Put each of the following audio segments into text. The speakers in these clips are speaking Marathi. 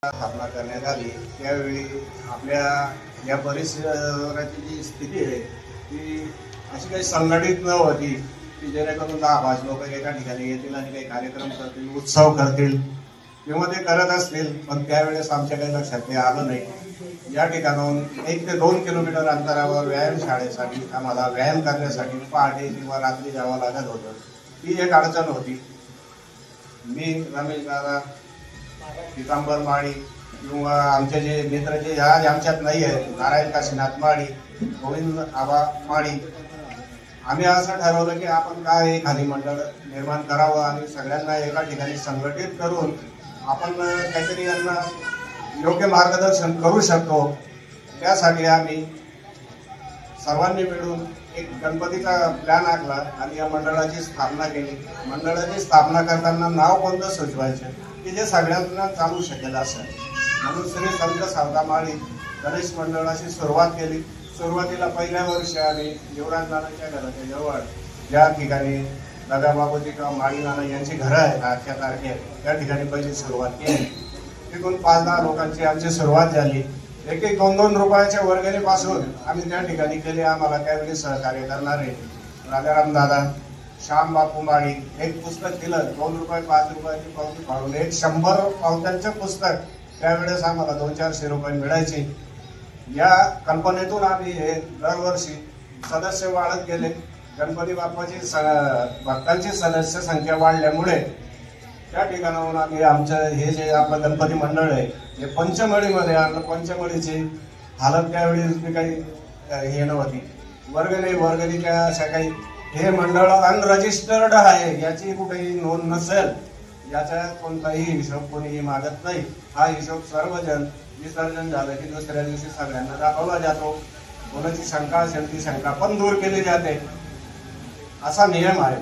स्थापना करण्यात आली त्यावेळी आपल्या या परिसराची जी स्थिती आहे ती अशी काही संघटित न होती की जेणेकरून 10-5 लोक एका ठिकाणी येतील आणि काही कार्यक्रम करतील, उत्सव करतील किंवा ते करत असतील, पण त्यावेळेस आमच्या काही लक्षात ते आलं नाही। या ठिकाणाहून 1 ते 2 किलोमीटर अंतरावर व्यायामशाळेसाठी आम्हाला व्यायाम करण्यासाठी पहाटे किंवा रात्री जावं लागत होतं। ही एक अडचण होती। मी रमेश दादा, पितांबर माळी किंवा आमचे जे मित्र जे आज आमच्यात नाही आहेत, नारायण काशीनाथ माळी, गोविंद आबा माळी, आम्ही असं ठरवलं की आपण काय एखादी मंडळ निर्माण करावं आणि सगळ्यांना एका ठिकाणी संघटित करून आपण काहीतरी यांना योग्य मार्गदर्शन करू शकतो। त्यासाठी आम्ही सर्वांनी मिळून एक गणपतीचा प्लॅन आखला आणि या मंडळाची स्थापना केली। मंडळाची स्थापना करताना नाव कोणतं सुचवायचं की जे सगळ्यांना चालू शकेल असं, म्हणून श्री संत सावता माळी गणेश मंडळाची सुरुवात केली। सुरुवातीला पहिल्या वर्षी आम्ही युवराज नानाच्या घराच्या जवळ ज्या ठिकाणी दगाबाबूजी किंवा माळी नाना यांची घरं आहेत आजच्या तारखेत, त्या ठिकाणी पहिली सुरुवात केली। तिथून 5-10 लोकांची आमची सुरुवात झाली। 1-1, 2-2 रुपयाच्या वर्गणीपासून आम्ही त्या ठिकाणी केले। आम्हाला त्यावेळी सहकार्य करणारे राजाराम दादा, श्याम बापू माळी एक पुस्तक दिलं, 2 रुपये 5 रुपयाची पावती फाडून एक 100 पावत्यांचं पुस्तक त्यावेळेस आम्हाला 200-400 रुपये मिळायचे। या कल्पनेतून आम्ही हे दरवर्षी सदस्य वाढत गेले। गणपती बाप्पाची भक्तांची सदस्य संख्या वाढल्यामुळे त्या ठिकाणाहून आम्ही आमचं हे जे आपलं गणपती मंडळ आहे हे पंचमढीमध्ये आणलं। पंचमढीची हालत त्यावेळी काही हे नव्हती, वर्गणीच्या अशा काही, हे मंडळ अनरजिस्टर्ड आहे, याची कुठेही नोंद नसेल, याचा कोणताही हिशोब कोणीही मागत नाही। हा हिशोब सर्वजण विसर्जन झालं की दुसऱ्या दिवशी सगळ्यांना दाखवला जातो। कोणाची शंका असेल ती शंका पण दूर केली जाते, असा नियम आहे।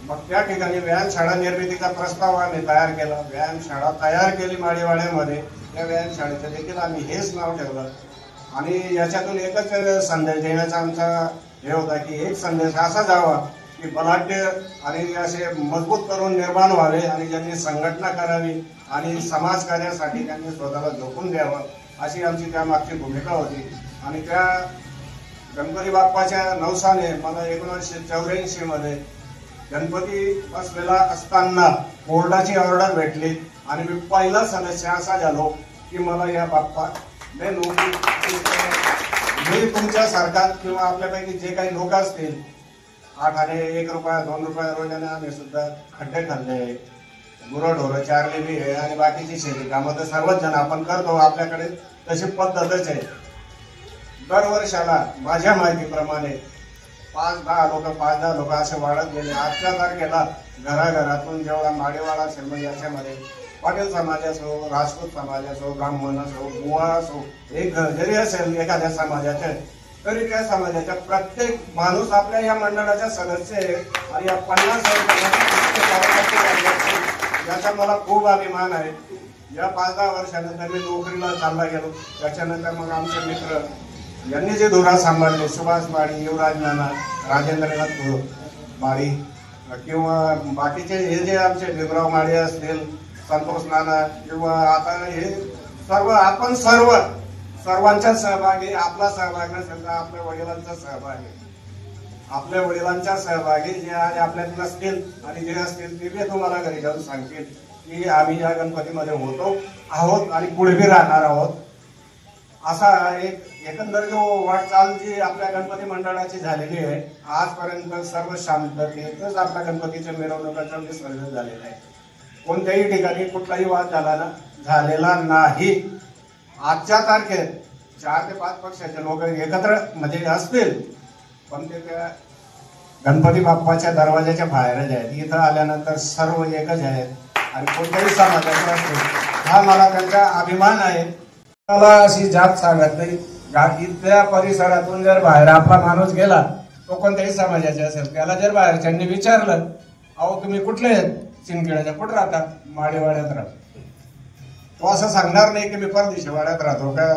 मग त्या ठिकाणी व्यायामशाळा निर्मितीचा प्रस्ताव आम्ही तयार केला। व्यायामशाळा तयार केली माळीवाड्यामध्ये। त्या व्यायामशाळेचं देखील आम्ही हेच नाव ठेवलं आणि याच्यातून एकच संदेश देण्याचा आमचा हे होता की एक संदेश असा जावा की बलाढ्य आणि असे मजबूत करून निर्माण व्हावे आणि ज्यांनी संघटना करावी आणि समाजकार्यासाठी त्यांनी स्वतःला झोकून द्यावं, अशी आमची त्यामागची भूमिका होती। आणि त्या गणपती बाप्पाच्या नवसाने मला 1984 मध्ये गणपती बसलेला असताना कोर्टाची ऑर्डर भेटली आणि मी पहिला सदस्य असा झालो की मला या बाप्पा मी तुमच्यासारखा किंवा आपल्यापैकी जे काही लोक असतील, 8 आणे 1 रुपया 2 रुपया रोजाने आम्ही सुद्धा खड्डे खाल्ले, गुरंढोरं चारले बी आहे आणि बाकीची शेती कामं तर सर्वच जण आपण करतो, आपल्याकडे तशी पद्धतच आहे। दरवर्षाला माझ्या माहितीप्रमाणे 5-10 लोक असे वाढत गेले। आजच्या तारखेला घराघरातून जेवढा माडीवाडा असेल, मग याच्यामध्ये पाटील समाज असो, राजपूत समाज असो, ब्राह्मण असो, बुवा असो, एक घर जरी असेल एखाद्या समाजाचे, तरी त्या समाजाच्या प्रत्येक माणूस आपल्या या मंडळाचा सदस्य आहे आणि या 50 याचा मला खूप अभिमान आहे। या 5-10 वर्षानंतर मी नोकरीला चालला गेलो। त्याच्यानंतर मग आमचे मित्र यांनी जे धुरा सांभाळले, सुभाष माळी, युवराज नाना, राजेंद्रनाथ माळी किंवा बाकीचे हे जे आमचे भीमराव माळी असतील, संतोष नाना किंवा आता हे सर्व, आपण सर्वांच्या सहभागी, आपला सहभाग नसेल तर आपल्या वडिलांचा सहभाग आहे। आपल्या वडिलांच्या सहभागी जे आज आपल्यात नसतील आणि जे असतील ते तुम्हाला घरी जाऊन सांगतील की आम्ही या गणपतीमध्ये होतो आहोत आणि पुढे बी राहणार आहोत। असा एक एकंदर जो वाटचाल जी आपल्या गणपती मंडळाची झालेली आहे, आजपर्यंत सर्व शांततेतच आपल्या गणपतीच्या मिरवणुकाचं विसर्जन झालेलं आहे। कोणत्याही ठिकाणी कुठलाही वाद झालेला नाही। आजच्या तारखेत 4 ते 5 पक्षाचे लोक एकत्र म्हणजे असतील, पण ते त्या गणपती बाप्पाच्या दरवाजाच्या बाहेरच आहेत। इथं आल्यानंतर सर्व एकच आहेत आणि कोणत्याही समाजाचे असतील, हा मला त्यांचा अभिमान आहे। मला अशी जात सांगत नाही, इथल्या परिसरातून जर बाहेर आपला माणूस गेला, तो कोणत्याही समाजाचे असेल, त्याला जर बाहेरच्यांनी विचारलं, अहो तुम्ही कुठले आहेत, सिंदखेडच्या कुठं राहता, माडीवाड्यात राहतो, तो असं सांगणार नाही की मी परदेशी वाड्यात राहतो का,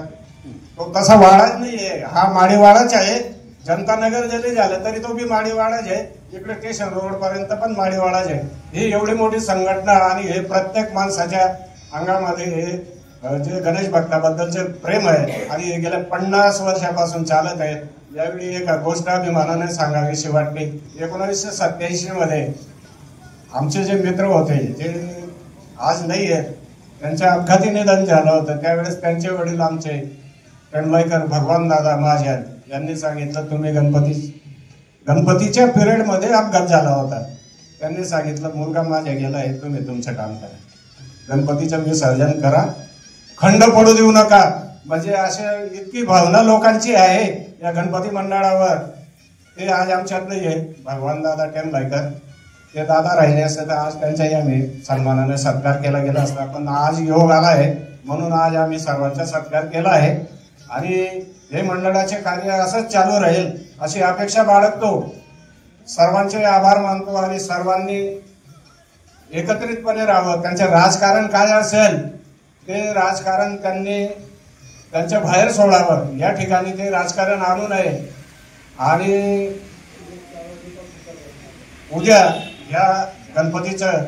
तो तसा वाडाच नाहीये, हा माडीवाडाच आहे। जनता नगर जरी झालं तरी तो बी माडीवाडाच आहे, इकडे स्टेशन रोड पर्यंत पण माडीवाडाच आहे। ही एवढी मोठी संघटना आणि हे प्रत्येक माणसाच्या अंगामध्ये हे जे गणेश भक्ताबद्दलचे प्रेम आहे आणि गेल्या 50 वर्षापासून चालत आहे। यावेळी एक गोष्ट अभिमानाने सांगावीशी वाटते। 1987 मध्ये आमचे जे मित्र होते जे आज नाही आहेत त्यांचे अपघाती निधन झालं होतं। त्यावेळेस त्यांचे वडील आमचे टेंबलाईकर भगवान दादा महाजन यांनी सांगितलं तुम्ही गणपतीच्या पिरियड मध्ये अपघात झाला होता। त्यांनी सांगितलं मुलगा माझ्या गेलाय तुम्ही तुमचं काम करा, गणपतीचं विसर्जन करा, खंड पडू देऊ नका। म्हणजे असे इतकी भावना लोकांची आहे या गणपती मंडळावर। ते आज आमच्यात नाही आहे भगवान दादा टेंबलाईकर, ते दादा राहिले असते तर आज त्यांचाही आम्ही सन्मानाने सत्कार केला गेला असता, पण आज योग आला आहे म्हणून आज आम्ही सर्वांचा सत्कार केला आहे आणि हे मंडळाचे कार्य असंच चालू राहील अशी अपेक्षा बाळगतो। सर्वांचे आभार मानतो आणि सर्वांनी एकत्रितपणे राहावं। त्यांचे राजकारण काय असेल ते राजकारण त्यांनी त्यांच्या बाहेर सोडावं, या ठिकाणी ते राजकारण आणू नये। आणि उद्या या गणपतीचं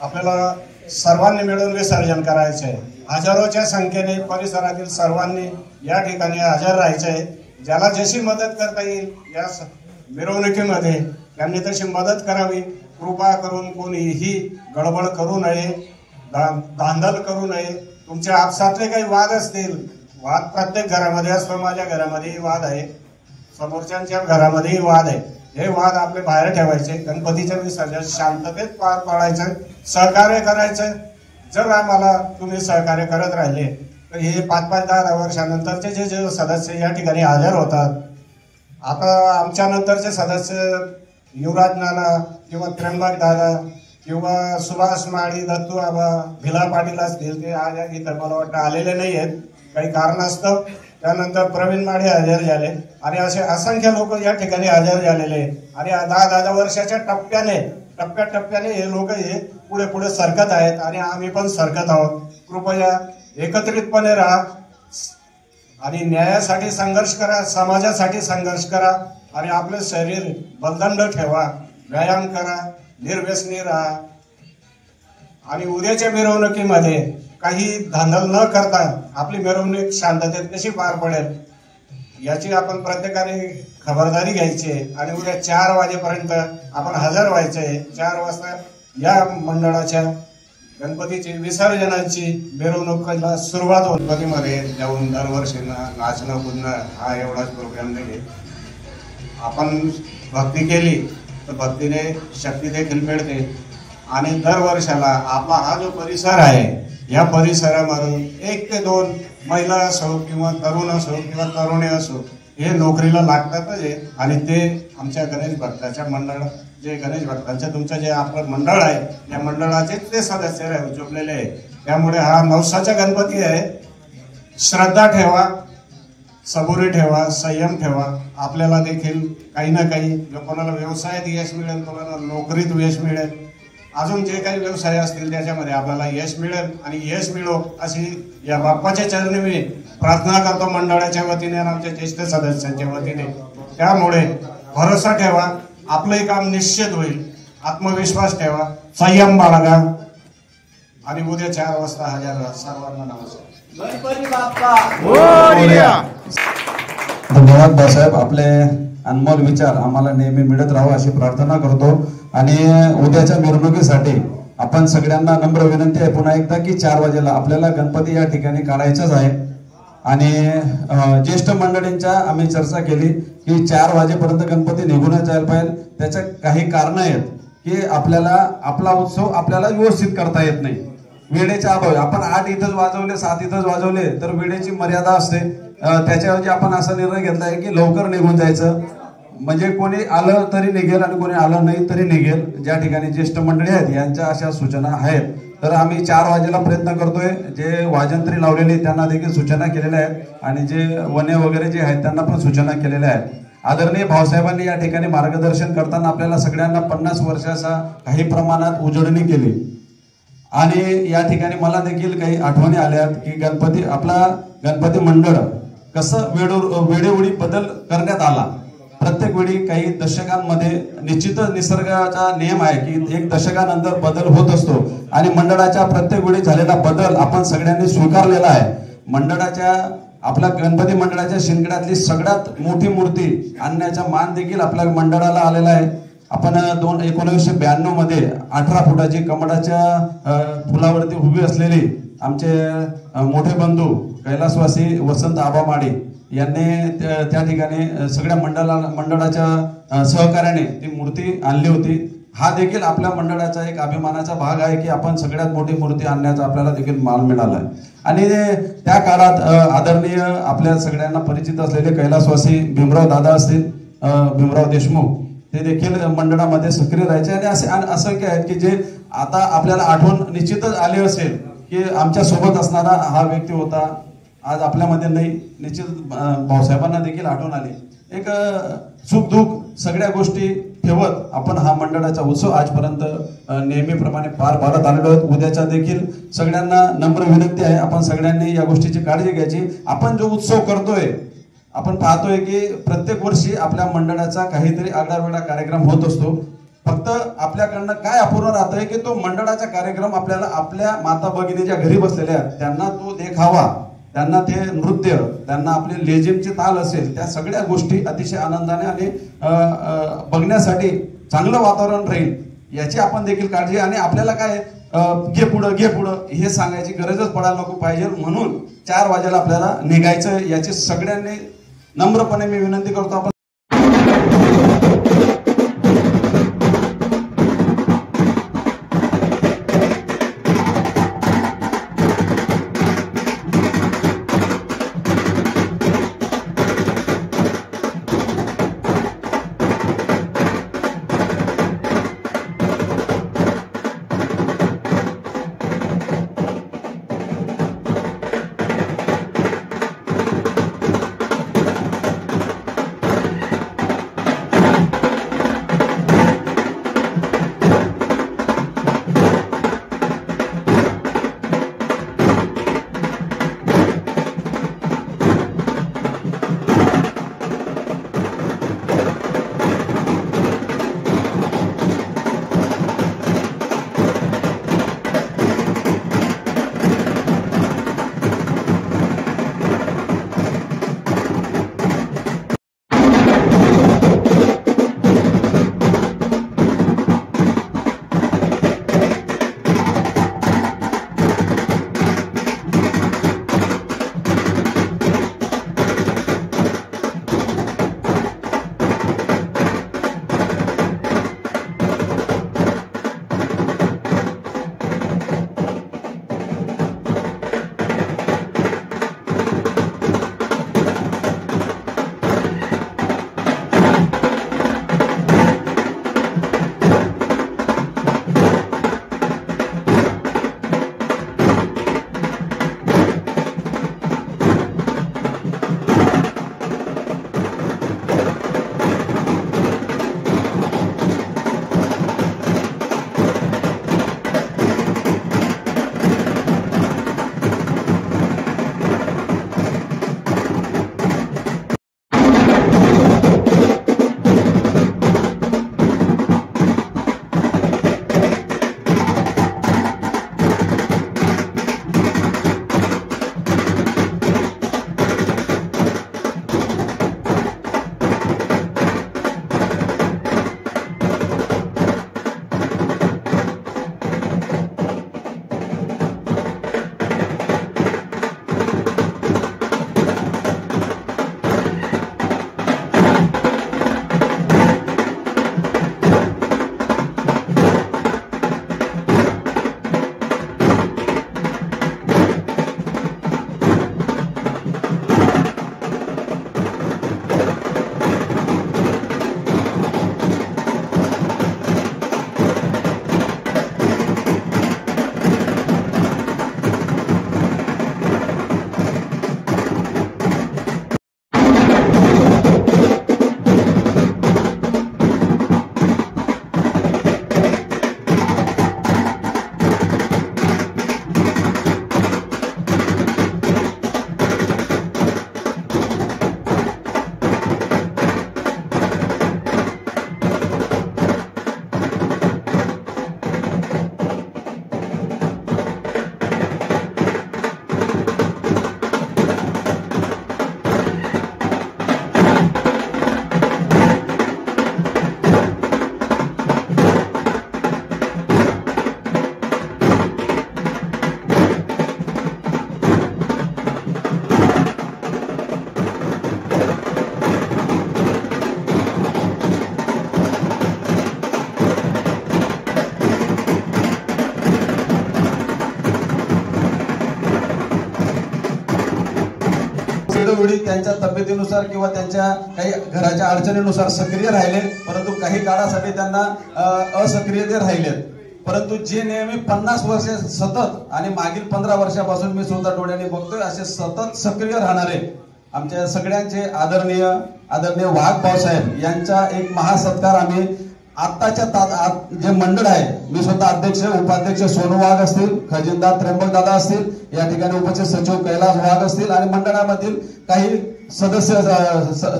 आपल्याला सर्वांनी मिळून विसर्जन करायचं आहे। हजारोच्या संख्येने परिसरातील सर्वांनी या ठिकाणी हजर राहायचं आहे। ज्याला जशी मदत करता येईल या मिरवणुकीमध्ये त्यांनी तशी मदत करावी। कृपा करून कोणीही गडबड करू नये, धांदल करू नये। तुमच्या आपसातले काही वाद असतील, वाद प्रत्येक घरामध्ये असतो, माझ्या घरामध्येही वाद आहे, समोरच्यांच्या घरामध्येही वाद आहे। हे वाद आपले बाहेर ठेवायचे, गणपतीचं विसर्जन शांततेत पार पाडायचं, सहकार्य करायचं। जर आम्हाला तुम्ही सहकार्य करत राहिले तर हे 5-5, 10 वर्षानंतरचे जे सदस्य या ठिकाणी हजर होतात, आता आमच्या नंतरचे सदस्य युवराज नाना किंवा त्र्यंबक दादा किंवा सुभाष माळी, दत्तू आबा, भिला पाटील असतील, ते आज इथं मला वाटतं आलेले नाही आहेत काही कारणास्तव। त्यानंतर प्रवीण माळी हजर झाले आणि असे असंख्य लोक या ठिकाणी हजर झालेले आणि 10-10 वर्षाच्या टप्प्याटप्प्याने हे लोक हे पुढे पुढे सरकत आहेत आणि आम्ही पण सरकत आहोत। कृपया एकत्रितपणे राहा आणि न्यायासाठी संघर्ष करा, समाजासाठी संघर्ष करा आणि आपले शरीर बलदंड ठेवा, व्यायाम करा, निर्व्यसनी राहा आणि उद्याच्या मिरवणुकीमध्ये काही धांदल न करता आपली मिरवणूक शांततेत कशी पार पडेल याची आपण प्रत्येकाने खबरदारी घ्यायची आणि उद्या 4 वाजेपर्यंत आपण हजर व्हायचे। 4 वाजता या मंडळाच्या गणपतीची विसर्जनाची मिरवणुकीला सुरुवात होते। गणपतीमध्ये जाऊन दरवर्षी नाचणं कुदणं हा एवढाच प्रोग्राम नाही। आपण भक्ती केली तर भक्तीने शक्ती देखील मिळते आणि दरवर्षाला आपला हा जो परिसर आहे या परिसरामधून 1 ते 2 महिला असो किंवा तरुण असो किंवा तरुणी असो हे नोकरीला लागतातच आहे आणि ते आमच्या गणेश भक्ताच्या मंडळ जे गणेश भक्तांचं तुमचं जे आपलं मंडळ आहे या मंडळाचे ते सदस्य जोडलेले आहे। त्यामुळे हा नवसाचा गणपती आहे। श्रद्धा ठेवा, सबुरी ठेवा, संयम ठेवा। आपल्याला देखील काही ना काही कोणाला व्यवसायात यश मिळेल, कोणाला नोकरीत यश मिळेल, अजून जे काही व्यवसाय असतील त्याच्यामध्ये आपल्याला यश मिळेल आणि यश मिळो अशी या बाप्पाच्या चरणी मी प्रार्थना करतो मंडळाच्या वतीने आणि आमच्या ज्येष्ठ सदस्यांच्या वतीने। त्यामुळे भरोसा ठेवा, आपलंही काम निश्चित होईल। आत्मविश्वास ठेवा, संयम बाळगा आणि उद्या 4 वाजता हजर राहा। सर्वांना नमस्कार। गणपती बाप्पा मोरया। धन्यवाद भाऊसाहेब, आपले अनमोल विचार आम्हाला नेहमी मिळत राहावं अशी प्रार्थना करतो आणि उद्याच्या मिरवणुकीसाठी आपण सगळ्यांना नम्र विनंती आहे पुन्हा एकदा की 4 वाजेला आपल्याला गणपती या ठिकाणी काढायचाच आहे आणि ज्येष्ठ मंडळींच्या आम्ही चर्चा केली की 4 वाजेपर्यंत गणपती निघूनच जायला पाहिजे। त्याच्या काही कारण आहेत की आपल्याला आपला उत्सव आपल्याला व्यवस्थित करता येत नाही, वेळेच्या अभावी। आपण 8 इथंच वाजवले, 7 इथंच वाजवले तर वेळेची मर्यादा असते। त्याच्याऐवजी आपण असा निर्णय घेतलाय की लवकर निघून जायचं, म्हणजे कोणी आलं तरी निघेल आणि कोणी आलं नाही तरी निघेल। ज्या ठिकाणी ज्येष्ठ मंडळी आहेत यांच्या अशा सूचना आहेत तर आम्ही 4 वाजेला प्रयत्न करतोय। जे वाजंत्री लावलेले त्यांना देखील सूचना केलेल्या आहेत आणि जे वने वगैरे जे आहेत त्यांना पण सूचना केलेल्या आहेत। आदरणीय भाऊसाहेबांनी या ठिकाणी मार्गदर्शन करताना आपल्याला सगळ्यांना 50 वर्षाचा काही प्रमाणात उजळणी केली आणि या ठिकाणी मला देखील काही आठवणी आल्यात की आपला गणपती मंडळ कसं वेळोवेळी बदल करण्यात आला प्रत्येक वेळी काही दशकांमध्ये निश्चितच निसर्गाचा नियम आहे की एक दशकानंतर बदल होत असतो आणि मंडळाच्या प्रत्येक वेळी झालेला बदल आपण सगळ्यांनी स्वीकारलेला आहे. मंडळाच्या आपल्या गणपती मंडळाच्या शिंदखेड्यातली सगळ्यात मोठी मूर्ती आणण्याचा मान देखील आपल्या मंडळाला आलेला आहे. आपण 1992 मध्ये 18 फुटाची कमळाच्या फुलावरती उभी असलेली आमचे मोठे बंधू कैलासवासी वसंत आबा माडे यांनी त्या ठिकाणी सगळ्या मंडळाच्या सहकार्याने ती मूर्ती आणली होती. हा देखील आपल्या मंडळाचा एक अभिमानाचा भाग आहे की आपण सगळ्यात मोठी मूर्ती आणण्याचा आपल्याला देखील मान मिळाला आहे. आणि त्या काळात आदरणीय आपल्या सगळ्यांना परिचित असलेले कैलासवासी भीमराव दादा असतील, भीमराव देशमुख, ते देखील मंडळामध्ये सक्रिय राहायचे. आणि असंख्य आहेत की जे आता आपल्याला आठवण निश्चितच आली असेल की आमच्या सोबत असणारा हा व्यक्ती होता, आज आपल्यामध्ये नाही. निश्चित भाऊसाहेबांना देखील आठवण आली. एक सुख दुःख सगळ्या गोष्टी ठेवत आपण हा मंडळाचा उत्सव आजपर्यंत नेहमीप्रमाणे पार पाडत आलेलो आहोत. उद्याच्या देखील सगळ्यांना नम्र विनंती आहे, आपण सगळ्यांनी या गोष्टीची काळजी घ्यायची. आपण जो उत्सव करतोय, आपण पाहतोय की प्रत्येक वर्षी आपल्या मंडळाचा काहीतरी आगळावेगळा कार्यक्रम होत असतो. फक्त आपल्याकडनं काय अपूर्ण राहतंय की तो मंडळाचा कार्यक्रम आपल्याला आपल्या माता भगिनी ज्या घरी बसलेल्या आहेत त्यांना तो देखावा, त्यांना ते नृत्य, त्यांना आपले लेझिमचे ताल असेल, त्या सगळ्या गोष्टी अतिशय आनंदाने आणि बघण्यासाठी चांगलं वातावरण राहील याची आपण देखील काळजी. आणि आपल्याला काय घे पुढं हे सांगायची गरजच पडायला नको पाहिजे. म्हणून 4 वाजेला आपल्याला निघायचं याची सगळ्यांनी नम्रपणे मी विनंती करतो. आपण वेळोवेळी त्यांच्या तब्येतीनुसार किंवा त्यांच्या काही घराच्या अडचणीनुसार सक्रिय राहिले, परंतु काही काळासाठी त्यांना असक्रियते राहिलेत. परंतु जे नेहमी 50 वर्षे सतत आणि मागील 15 वर्षापासून मी स्वतः डोळ्याने बघतोय असे सतत सक्रिय राहणारे आमच्या सगळ्यांचे आदरणीय वाघ भाऊसाहेब यांचा एक महासत्कार आम्ही आत्ताच्या जे मंडळ आहे, मी स्वतः अध्यक्ष उपाध्यक्ष सोनू वाघ असतील, खजिनदार त्र्यंबक दादा असतील, या ठिकाणी उपस्थित सचिव कैलास वाघ असतील आणि मंडळामधील काही सदस्य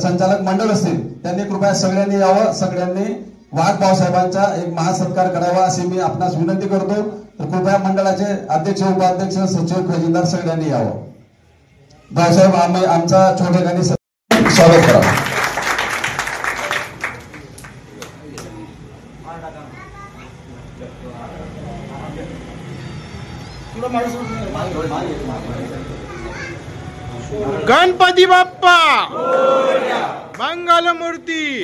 संचालक मंडळ असतील, त्यांनी कृपया सगळ्यांनी यावं, सगळ्यांनी वाघ भाऊसाहेबांचा एक महासत्कार करावा अशी मी आपणास विनंती करतो. तर कृपया मंडळाचे अध्यक्ष उपाध्यक्ष सचिव खजिनदार सगळ्यांनी यावं. भाऊसाहेब आमचा छोटेखानी स्वागत करा. गणपती बाप्पा मंगल मूर्ती